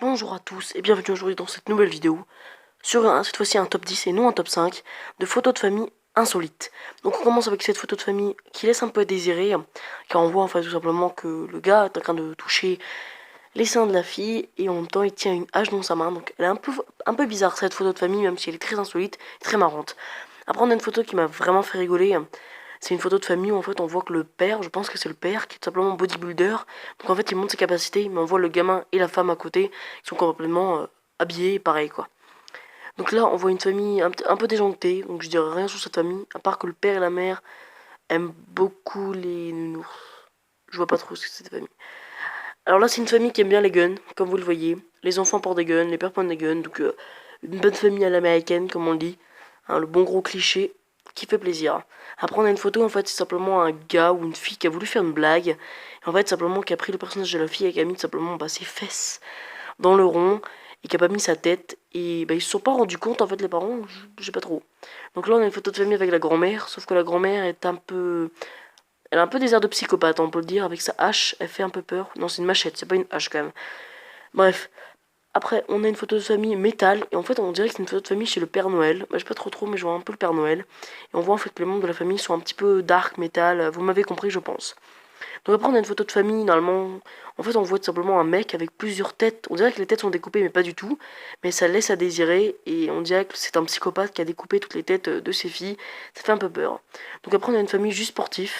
Bonjour à tous et bienvenue aujourd'hui dans cette nouvelle vidéo sur cette fois-ci un top 10 et non un top 5 de photos de famille insolites. Donc on commence avec cette photo de famille qui laisse un peu à désirer car on voit en fait tout simplement que le gars est en train de toucher les seins de la fille et en même temps il tient une hache dans sa main. Donc elle est un peu bizarre cette photo de famille, même si elle est très insolite, très marrante. Après on a une photo qui m'a vraiment fait rigoler. C'est une photo de famille où en fait on voit que le père, je pense que c'est le père qui est tout simplement bodybuilder. Donc en fait il montre ses capacités, mais on voit le gamin et la femme à côté qui sont complètement habillés pareil quoi. Donc là on voit une famille un peu déjantée, donc je dirais rien sur cette famille, à part que le père et la mère aiment beaucoup les nounours. Je vois pas trop ce que c'est cette famille. Alors là c'est une famille qui aime bien les guns, comme vous le voyez. Les enfants portent des guns, les pères portent des guns, donc une bonne famille à l'américaine comme on le dit. Hein, le bon gros cliché qui fait plaisir. Après on a une photo en fait c'est simplement un gars ou une fille qui a voulu faire une blague. Et en fait simplement qui a pris le personnage de la fille et qui a mis simplement ses fesses dans le rond et qui a pas mis sa tête. Et ils se sont pas rendus compte en fait les parents, je sais pas trop. Donc là on a une photo de famille avec la grand-mère, sauf que la grand-mère est un peu... Elle a un peu des airs de psychopathe, on peut le dire, avec sa hache, elle fait un peu peur. Non c'est une machette, c'est pas une hache quand même. Bref, après, on a une photo de famille métal, et en fait, on dirait que c'est une photo de famille chez le Père Noël. Bah, je sais pas trop, mais je vois un peu le Père Noël. Et on voit en fait que les membres de la famille sont un petit peu dark, métal. Vous m'avez compris, je pense. Donc après, on a une photo de famille, normalement. En fait, on voit tout simplement un mec avec plusieurs têtes. On dirait que les têtes sont découpées, mais pas du tout. Mais ça laisse à désirer, et on dirait que c'est un psychopathe qui a découpé toutes les têtes de ses filles. Ça fait un peu peur. Donc après, on a une famille juste sportive.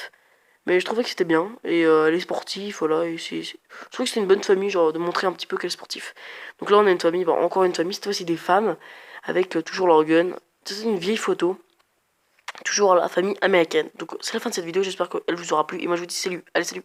Mais je trouvais que c'était bien. Et elle est sportive, voilà. Et je trouvais que c'était une bonne famille, genre de montrer un petit peu qu'elle est sportive. Donc là, on a une famille, encore une famille, cette fois-ci des femmes, avec toujours leur gun. C'est une vieille photo. Toujours la famille américaine. Donc c'est la fin de cette vidéo, j'espère qu'elle vous aura plu. Et moi je vous dis salut. Allez, salut.